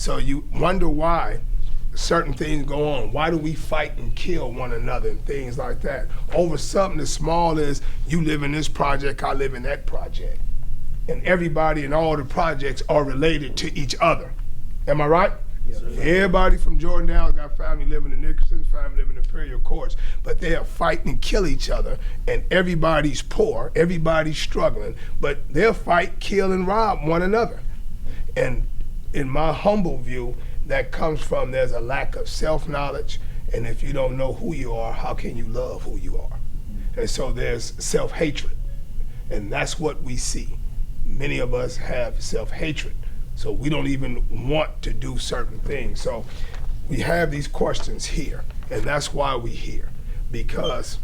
So you wonder why certain things go on. Why do we fight and kill one another and things like that? Over something as small as you live in this project, I live in that project. And everybody in all the projects are related to each other. Am I right? Yes, everybody from Jordan Downs got family living in Nicholson, family living in Imperial Courts, but they'll fight and kill each other, and everybody's poor, everybody's struggling, but they'll fight, kill, and rob one another. And in my humble view, that comes from there's a lack of self-knowledge, and if you don't know who you are, how can you love who you are? And so there's self-hatred, and that's what we see. Many of us have self-hatred, so we don't even want to do certain things. So we have these questions here, and that's why we're here, because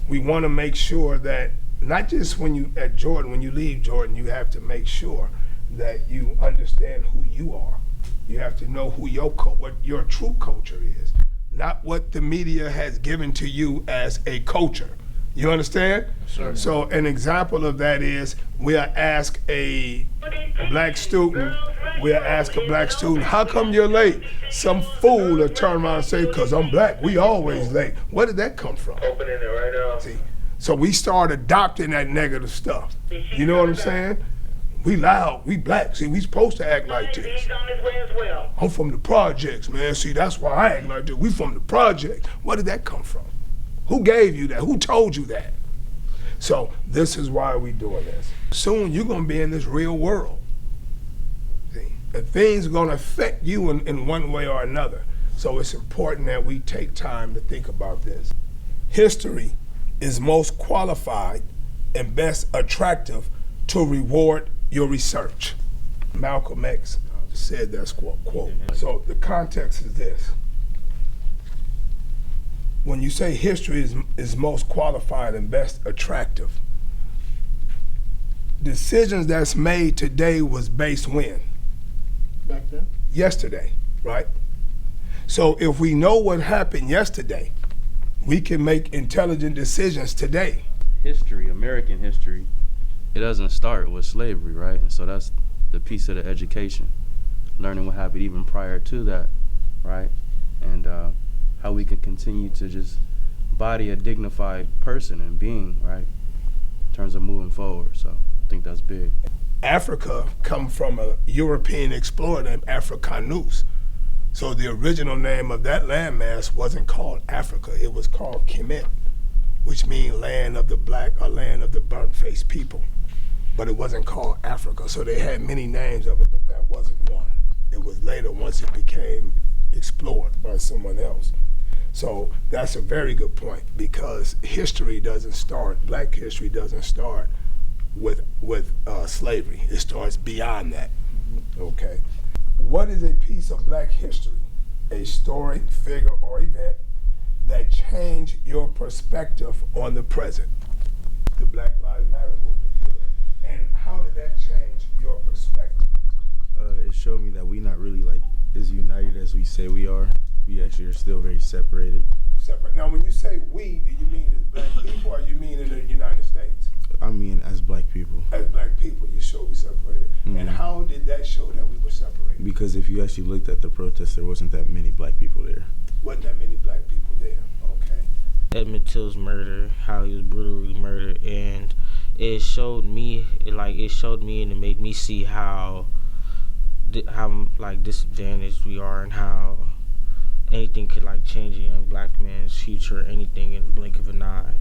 we want to make sure that not just when you at Jordan, when you leave Jordan, you have to make sure that you understand who you are. You have to know who what your true culture is, not what the media has given to you as a culture. You understand? Sure. So an example of that is we'll ask a black student, how come you're late? Some fool will turn around and say, 'cause I'm black, we always late. Where did that come from? Opening it right now. See? So we start adopting that negative stuff. You know what I'm saying? We loud, we black. See, we supposed to act like this. He's on his way as well. I'm from the projects, man. See, that's why I act like this. We from the projects. Where did that come from? Who gave you that? Who told you that? So this is why we doing this. Soon you're gonna be in this real world. See? And things are gonna affect you in one way or another. So it's important that we take time to think about this. History is most qualified and best attractive to reward your research. Malcolm X said that quote. So the context is this. When you say history is most qualified and best attractive, decisions that's made today was based when? Back then? Yesterday, right? So if we know what happened yesterday, we can make intelligent decisions today. History, American history, it doesn't start with slavery, right? And so that's the piece of the education, learning what happened even prior to that, right? And how we can continue to just body a dignified person and being, right? In terms of moving forward, so I think that's big. Africa come from a European explorer named Africanus. So the original name of that landmass wasn't called Africa, it was called Kemet, which means land of the black or land of the burnt-faced people. But it wasn't called Africa. So they had many names of it, but that wasn't one. It was later once it became explored by someone else. So that's a very good point, because history doesn't start, black history doesn't start with slavery. It starts beyond that, okay? What is a piece of black history, a story, figure, or event that changed your perspective on the present? The Black Lives Matter movement. And how did that change your perspective? It showed me that we not really like as united as we say we are. We actually are still very separated. Separate. Now, when you say we, do you mean as black people, or you mean in the United States? I mean, as black people. As black people, you show we separated. Mm-hmm. And how did that show that we were separated? Because if you actually looked at the protests, there wasn't that many black people there. Wasn't that many black people there? Okay. Emmett Till's murder, how he was brutally murdered, and it showed me and it made me see how like disadvantaged we are, and how anything could like change a young black man's future, anything in the blink of an eye.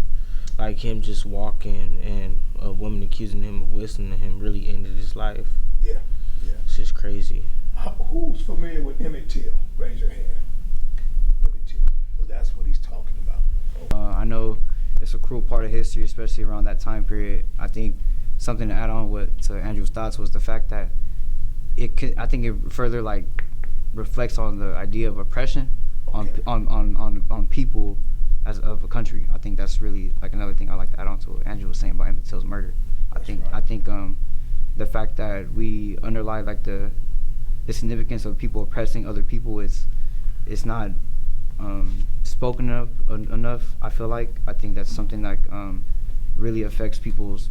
Like him just walking and a woman accusing him of listening to him really ended his life. Yeah. It's just crazy. Who's familiar with Emmett Till? Raise your hand. Emmett Till. So that's what he's talking about. I know it's a cruel part of history, especially around that time period. I think something to add on to Andrew's thoughts was the fact that I think it further like reflects on the idea of oppression on people as of a country. I think that's really like another thing I like to add on to what Andrew was saying about Emmett Till's murder. I think the fact that we underlie like the significance of people oppressing other people is not spoken of enough. I feel like I think that's something that really affects people's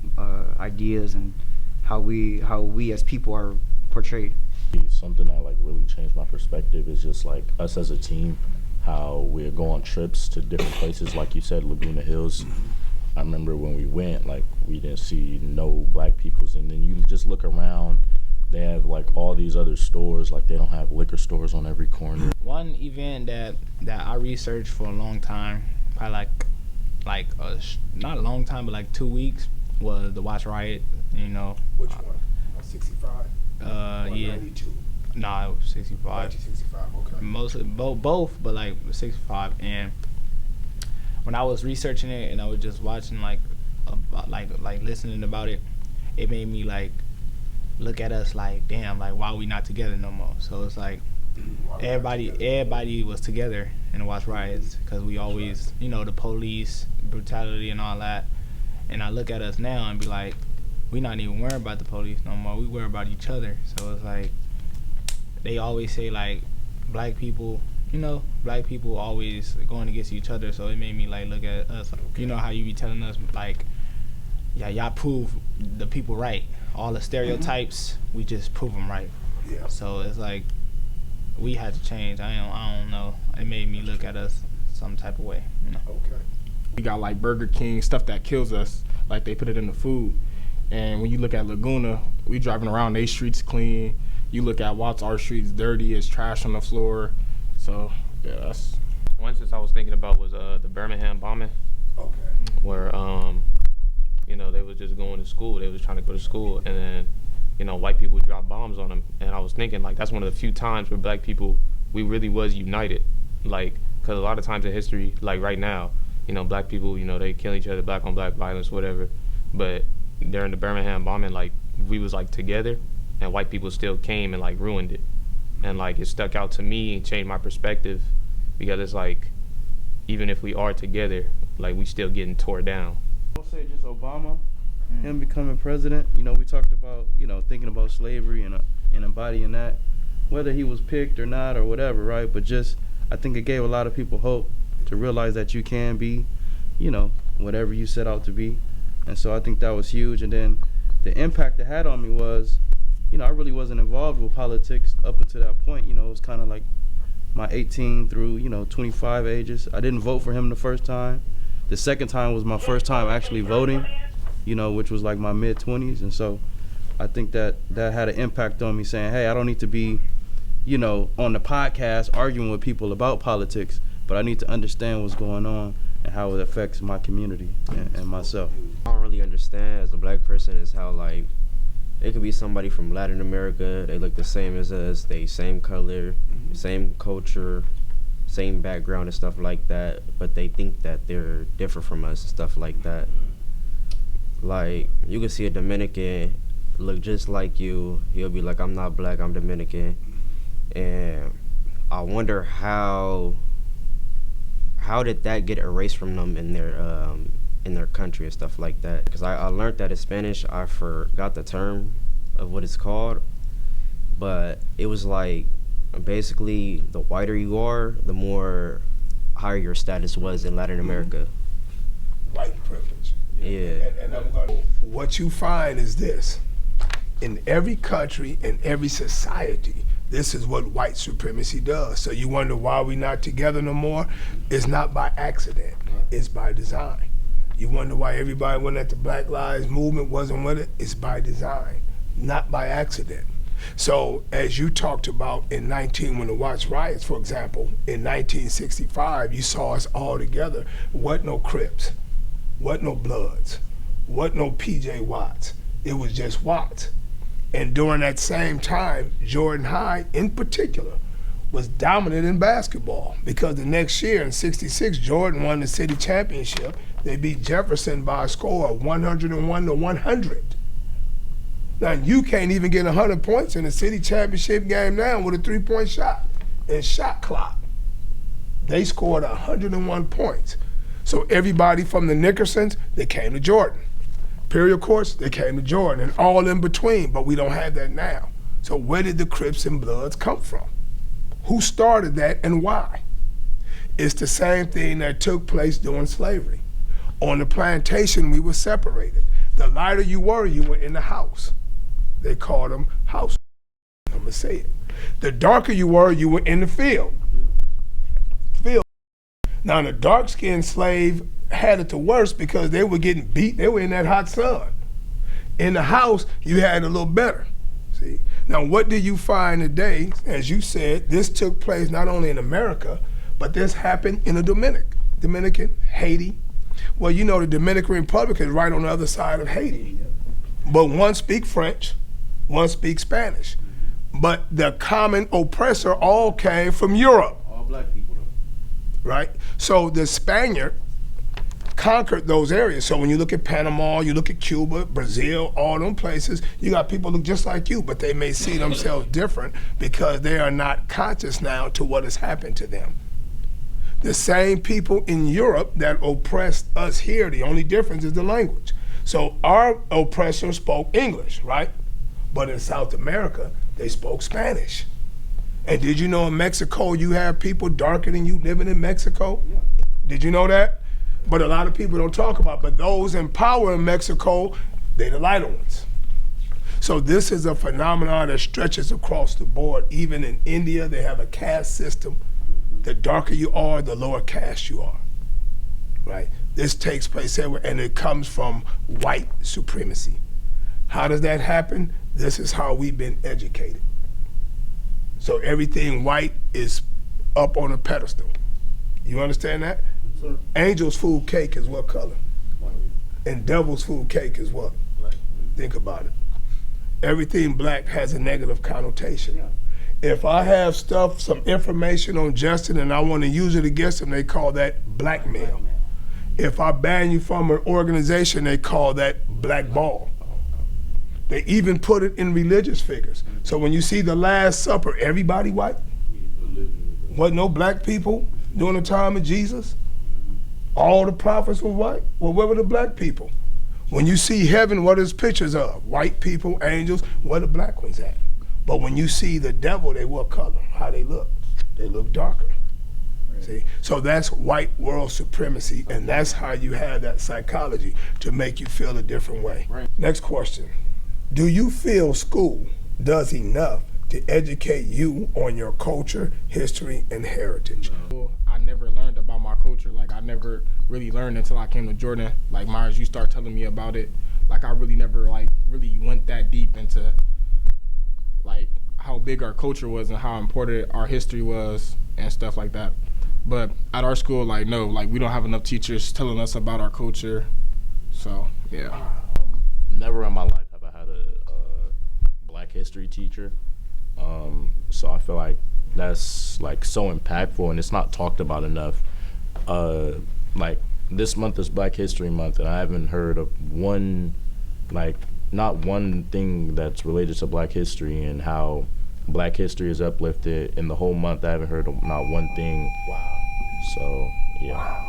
ideas and how we as people are portrayed. Something that like really changed my perspective is just like us as a team, how we go on trips to different places. Like you said, Laguna Hills. I remember when we went, like we didn't see no black peoples, and then you just look around. They have like all these other stores, like they don't have liquor stores on every corner. One event that I researched for a long time, probably not a long time, but like 2 weeks, was the Watch Riot. You know. Which one? 65? Yeah. 92? Nah, it was 65. 1965, okay. Mostly both, but like 65. And when I was researching it and I was just watching like listening about it, it made me like look at us like, damn, like why are we not together no more? So it's like everybody was together in the Watch Riots because we always, you know, the police brutality and all that. And I look at us now and be like, we not even worried about the police no more. We worry about each other. So it's like they always say like black people, you know, black people always going against each other. So it made me like look at us. You know how you be telling us like, yeah, y'all prove the people right. All the stereotypes, we just prove them right. Yeah. So it's like we had to change. I don't know. It made me look at us some type of way. You know. Okay. We got like Burger King, stuff that kills us, like they put it in the food. And when you look at Laguna, we driving around, they streets clean. You look at Watts, our streets dirty, it's trash on the floor. So yeah, that's. One instance I was thinking about was the Birmingham bombing, Okay. where you know, they was just going to school. They was trying to go to school, and then, you know, white people dropped bombs on them. And I was thinking, like, that's one of the few times where black people, we really was united. Like, because a lot of times in history, like right now, you know, black people, you know, they kill each other, black on black violence, whatever. But during the Birmingham bombing, like, we was, like, together, and white people still came and, like, ruined it. And, like, it stuck out to me and changed my perspective, because it's like, even if we are together, like, we still getting tore down. I'll say just Obama, him becoming president. You know, we talked about, you know, thinking about slavery and embodying that, whether he was picked or not or whatever, right? But just, I think it gave a lot of people hope to realize that you can be, you know, whatever you set out to be. And so I think that was huge. And then the impact it had on me was, you know, I really wasn't involved with politics up until that point. You know, it was kind of like my 18 through, you know, 25 ages. I didn't vote for him the first time. The second time was my first time actually voting, you know, which was like my mid-20s. And so I think that had an impact on me, saying, hey, I don't need to be, you know, on the podcast arguing with people about politics, but I need to understand what's going on and how it affects my community and myself. I don't really understand as a black person is how, like, it could be somebody from Latin America, they look the same as us, they same color, same culture, same background and stuff like that, but they think that they're different from us and stuff like that. Like, you can see a Dominican look just like you, he'll be like, I'm not black, I'm Dominican. And I wonder how did that get erased from them in their country and stuff like that. Because I learned that in Spanish, I forgot the term of what it's called, but it was like, basically, the whiter you are, the more higher your status was in Latin America. White privilege. Yeah. And I'm gonna, what you find is this. In every country, in every society, this is what white supremacy does. So you wonder why we're not together no more? It's not by accident. It's by design. You wonder why everybody went at the Black Lives Movement, wasn't with it? It's by design, not by accident. So as you talked about when the Watts riots, for example, in 1965, you saw us all together. Wasn't no Crips, wasn't no Bloods, wasn't no PJ Watts. It was just Watts. And during that same time, Jordan High in particular was dominant in basketball, because the next year in '66, Jordan won the city championship. They beat Jefferson by a score of 101 to 100. Now, you can't even get 100 points in a city championship game now with a three-point shot and shot clock. They scored 101 points. So everybody from the Nickersons, they came to Jordan. Imperial Courts, they came to Jordan, and all in between, but we don't have that now. So where did the Crips and Bloods come from? Who started that and why? It's the same thing that took place during slavery. On the plantation, we were separated. The lighter you were in the house. They called them house. Number never say it. The darker you were in the field. Now, the dark-skinned slave had it the worst because they were getting beat. They were in that hot sun. In the house, you had it a little better. See? Now, what do you find today? As you said, this took place not only in America, but this happened in the Dominican, Haiti. Well, you know, the Dominican Republic is right on the other side of Haiti. But one speaks French, one speaks Spanish. But the common oppressor all came from Europe. All black people, though. Right? So the Spaniard conquered those areas. So when you look at Panama, you look at Cuba, Brazil, all them places, you got people look just like you, but they may see themselves different because they are not conscious now to what has happened to them. The same people in Europe that oppressed us here, the only difference is the language. So our oppressors spoke English, right? But in South America, they spoke Spanish. And did you know in Mexico you have people darker than you living in Mexico? Yeah. Did you know that? But a lot of people don't talk about it. But those in power in Mexico, they're the lighter ones. So this is a phenomenon that stretches across the board. Even in India, they have a caste system. The darker you are, the lower caste you are, right? This takes place everywhere, and it comes from white supremacy. How does that happen? This is how we've been educated. So everything white is up on a pedestal. You understand that? Sir. Angel's food cake is what color? White. And devil's food cake is what? Black. Think about it. Everything black has a negative connotation. Yeah. If I have some information on Justin and I want to use it against him, they call that blackmail. If I ban you from an organization, they call that blackball. They even put it in religious figures. So when you see the Last Supper, everybody white? Wasn't no black people during the time of Jesus? All the prophets were white? Well, where were the black people? When you see heaven, what is pictures of? White people, angels, where the black ones at? But when you see the devil, they what color? How they look? They look darker. Right. See? So that's white world supremacy, and that's how you have that psychology to make you feel a different way. Right. Next question. Do you feel school does enough to educate you on your culture, history, and heritage? I never learned about my culture. Like, I never really learned until I came to Jordan. Like, Myers, you start telling me about it. Like, I really never, really went that deep into, how big our culture was and how important our history was and stuff like that. But at our school, no, we don't have enough teachers telling us about our culture. So, yeah. Never in my life have I had a black history teacher. So I feel like that's so impactful and it's not talked about enough. This month is Black History Month and I haven't heard of not one thing that's related to black history and how black history is uplifted in the whole month. I haven't heard of not one thing. Wow. So, yeah. Wow.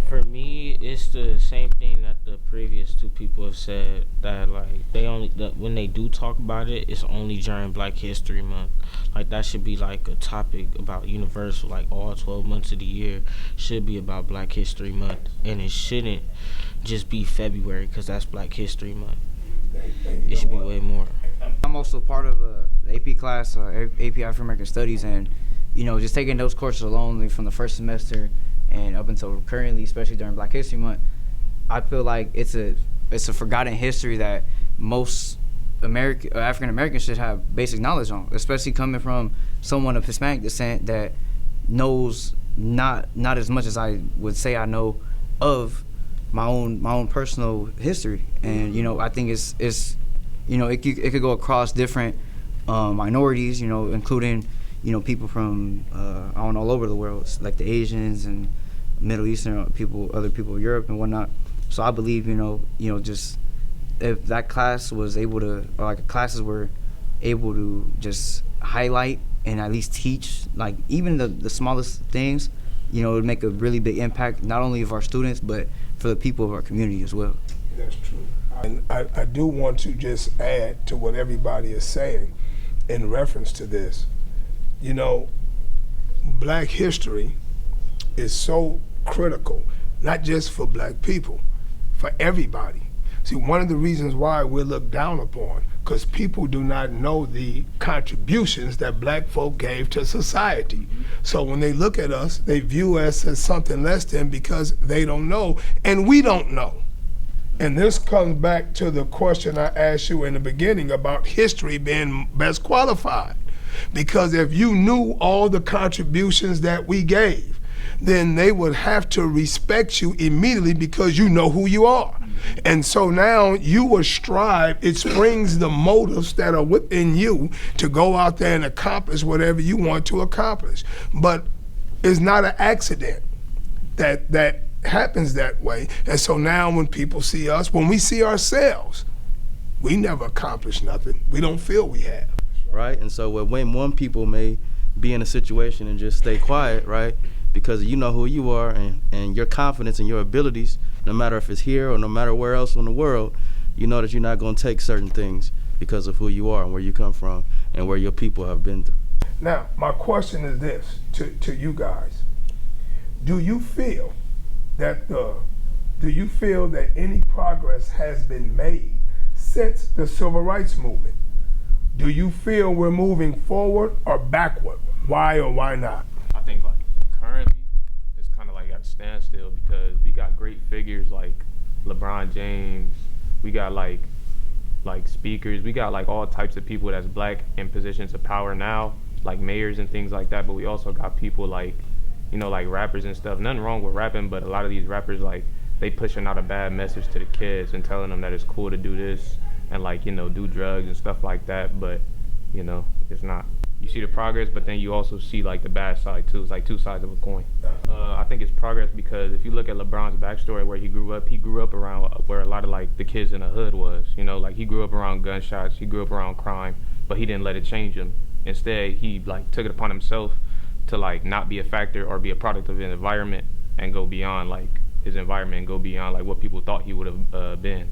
For me, it's the same thing that the previous two people have said, that when they do talk about it, it's only during Black History Month. That should be a topic about universal, all 12 months of the year should be about Black History Month, and it shouldn't just be February because that's Black History Month. It should be way more. I'm also part of the AP class, AP African American Studies, and just taking those courses alone from the first semester and up until currently, especially during Black History Month, I feel like it's a forgotten history that most African Americans should have basic knowledge on, especially coming from someone of Hispanic descent that knows not as much as I would say I know of my own personal history. And I think it's it could go across different minorities, including people from all over the world, like the Asians and Middle Eastern people, other people of Europe and whatnot. So I believe just if that class was able to, or classes were able to just highlight and at least teach even the smallest things, it would make a really big impact not only of our students but for the people of our community as well. That's true. And I do want to just add to what everybody is saying in reference to this. Black history is so critical, not just for black people, for everybody. See, one of the reasons why we're looked down upon, because people do not know the contributions that black folk gave to society. So when they look at us, they view us as something less than because they don't know, and we don't know. And this comes back to the question I asked you in the beginning about history being best qualified. Because if you knew all the contributions that we gave, then they would have to respect you immediately because you know who you are. And so now you will strive, it springs the motives that are within you to go out there and accomplish whatever you want to accomplish. But it's not an accident that happens that way. And so now when people see us, when we see ourselves, we never accomplish nothing. We don't feel we have. Right? And so when one people may be in a situation and just stay quiet, right? Because you know who you are and your confidence and your abilities, no matter if it's here or no matter where else in the world, you know that you're not going to take certain things because of who you are and where you come from and where your people have been through. Now, my question is this to you guys. Do you feel that any progress has been made since the Civil Rights Movement? Do you feel we're moving forward or backward? Why or why not? I think like currently it's kind of like at a standstill because we got great figures like LeBron James. We got like speakers. We got like all types of people that's black in positions of power now, like mayors and things like that. But we also got people like, you know, like rappers and stuff. Nothing wrong with rapping, but a lot of these rappers, like, they pushing out a bad message to the kids and telling them that it's cool to do this and, like, you know, do drugs and stuff like that. But, you know, it's not. You see the progress, but then you also see, like, the bad side, too. It's like two sides of a coin. I think it's progress because if you look at LeBron's backstory where he grew up around where a lot of, like, the kids in the hood was. You know, like, he grew up around gunshots. He grew up around crime, but he didn't let it change him. Instead, he, like, took it upon himself to like not be a factor or be a product of his environment and go beyond like his environment and go beyond like what people thought he would have been.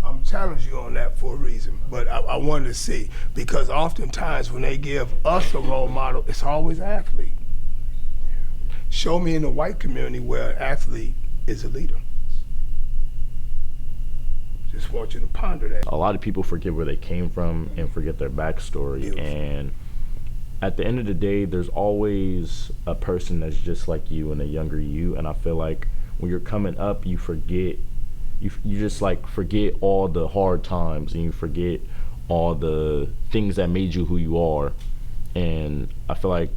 I'm challenging you on that for a reason, but I wanted to see, because oftentimes when they give us a role model, it's always an athlete. Show me in the white community where an athlete is a leader. Just want you to ponder that. A lot of people forget where they came from and forget their backstory. Beautiful. And at the end of the day, there's always a person that's just like you and a younger you. And I feel like when you're coming up, you forget, you just like forget all the hard times and you forget all the things that made you who you are. And I feel like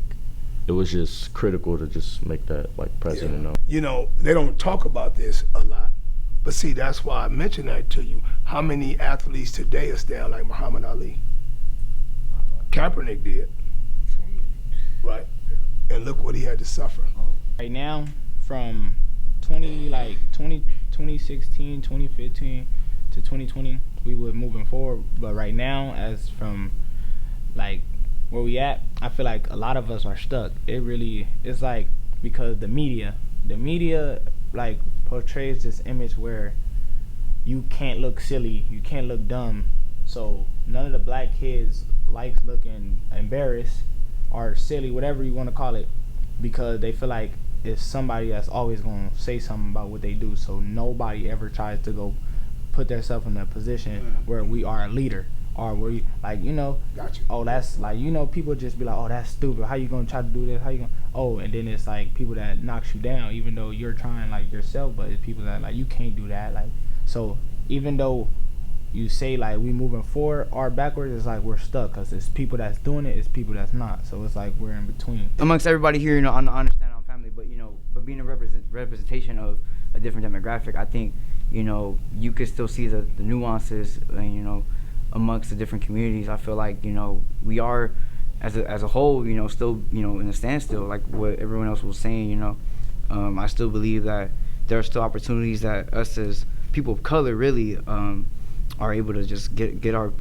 it was just critical to just make that like president know. You know, they don't talk about this a lot, but see, that's why I mentioned that to you. How many athletes today are still like Muhammad Ali? Kaepernick did. Right, and look what he had to suffer. Right now, from 2016, 2015 to 2020, we were moving forward. But right now, as from like where we at, I feel like a lot of us are stuck. It's like because the media like portrays this image where you can't look silly, you can't look dumb. So none of the black kids likes looking embarrassed or silly, whatever you want to call it, because they feel like it's somebody that's always going to say something about what they do. So nobody ever tries to go put themselves in a position where we are a leader, or where you, like, you know, Gotcha. oh, that's like, you know, people just be like, oh, that's stupid, how you going to try to do this, how you going to, oh, and then it's like people that knocks you down even though you're trying like yourself, but it's people that like, you can't do that. Like, so even though you say like we moving forward or backwards, it's like we're stuck because it's people that's doing it, it's people that's not. So it's like we're in between. Amongst everybody here, you know, I understand I'm family, but you know, but being a representation of a different demographic, I think, you know, you could still see the nuances, and you know, amongst the different communities. I feel like, you know, we are as a whole, you know, still, you know, in a standstill, like what everyone else was saying. You know, I still believe that there are still opportunities that us as people of color really are able to just get our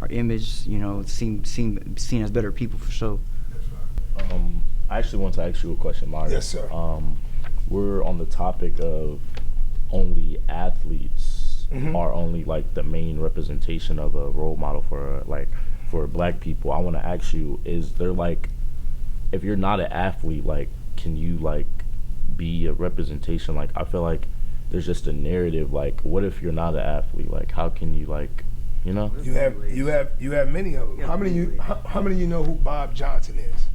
image, you know, seen as better people for sure. I actually want to ask you a question, Myers. Yes, sir. We're on the topic of only athletes are only like the main representation of a role model for black people. I want to ask you, is there like, if you're not an athlete, like, can you like be a representation? Like, I feel like there's just a narrative. Like, what if you're not an athlete? Like, how can you, like, you know? You have many of them. Yeah, How many of you know who Bob Johnson is?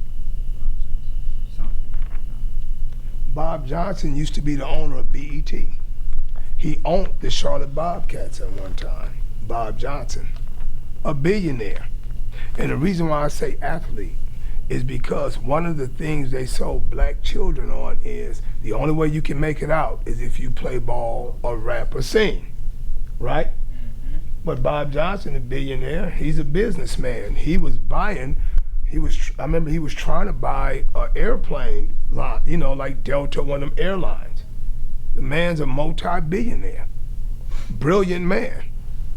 Bob Johnson used to be the owner of BET. He owned the Charlotte Bobcats at one time. Bob Johnson, a billionaire. And the reason why I say athlete is because one of the things they sold black children on is the only way you can make it out is if you play ball or rap or sing, right? But Bob Johnson, a billionaire, he's a businessman. I remember he was trying to buy an airplane line, you know, like Delta, one of them airlines. The man's a multi-billionaire, brilliant man.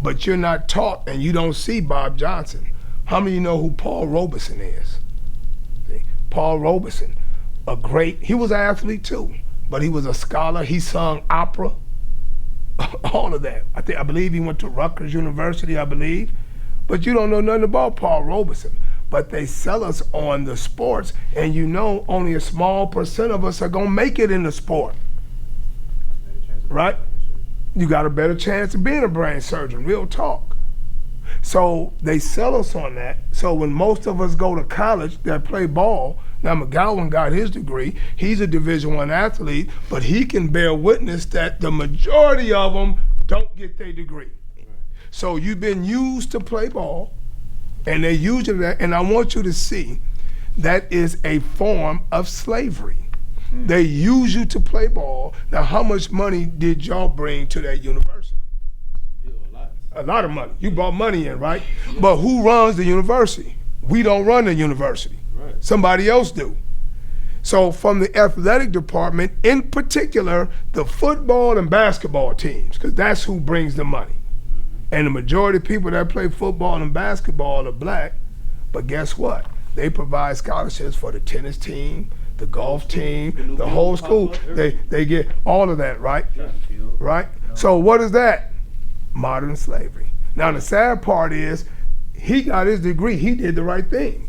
But you're not taught and you don't see Bob Johnson. How many of you know who Paul Robeson is? See? Paul Robeson, he was an athlete too, but he was a scholar. He sung opera, all of that. I believe he went to Rutgers University, I believe. But you don't know nothing about Paul Robeson. But they sell us on the sports, and you know only a small percent of us are gonna make it in the sport. Right? You got a better chance of being a brain surgeon, real talk. So they sell us on that. So when most of us go to college that play ball, now Mcgowen got his degree, he's a Division I athlete, but he can bear witness that the majority of them don't get their degree. So you've been used to play ball, and they use you that, and I want you to see that is a form of slavery. They use you to play ball. Now, how much money did y'all bring to that university? A lot of money. You brought money in, right? But who runs the university? We don't run the university. Right. Somebody else do. So from the athletic department, in particular, the football and basketball teams, because that's who brings the money. And the majority of people that play football and basketball are black, but guess what? They provide scholarships for the tennis team, the golf team, the whole school. They get all of that, right? Right? So what is that? Modern slavery. Now the sad part is, he got his degree, he did the right thing.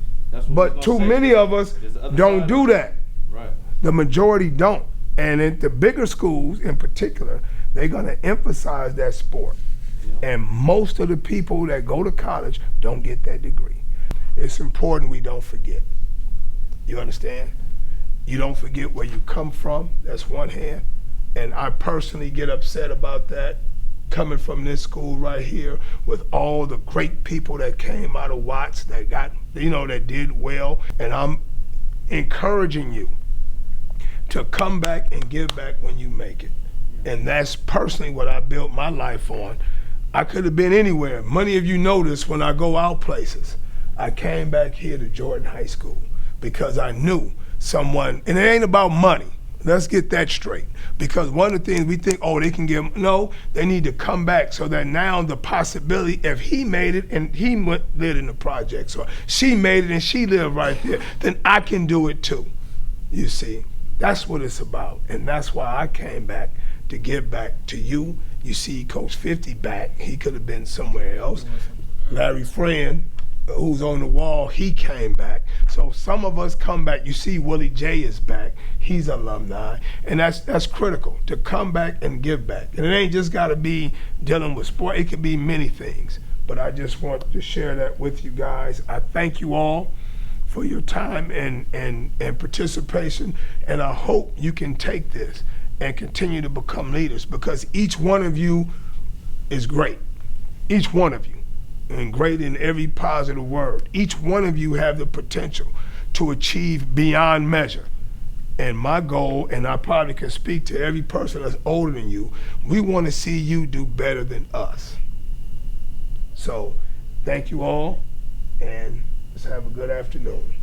But too many of us don't do that. Right. The majority don't. And in the bigger schools in particular, they're gonna emphasize that sport. And most of the people that go to college don't get that degree. It's important we don't forget. You understand? You don't forget where you come from, that's one hand. And I personally get upset about that, coming from this school right here with all the great people that came out of Watts that got, that did well. And I'm encouraging you to come back and give back when you make it. And that's personally what I built my life on. I could have been anywhere. Many of you notice when I go out places, I came back here to Jordan High School because I knew someone, and it ain't about money. Let's get that straight. Because one of the things we think, they can give, no, they need to come back so that now the possibility, if he made it and he lived in the projects, or she made it and she lived right there, then I can do it too. You see, that's what it's about. And that's why I came back, to give back to you. You see Coach 50 back, he could have been somewhere else. Larry Friend, who's on the wall, he came back. So some of us come back. You see Willie J is back, he's alumni. And that's critical, to come back and give back. And it ain't just gotta be dealing with sport, it can be many things. But I just want to share that with you guys. I thank you all for your time and participation, and I hope you can take this and continue to become leaders, because each one of you is great. Each one of you, and great in every positive word. Each one of you have the potential to achieve beyond measure. And my goal, and I probably can speak to every person that's older than you, we want to see you do better than us. So thank you all, and let's have a good afternoon.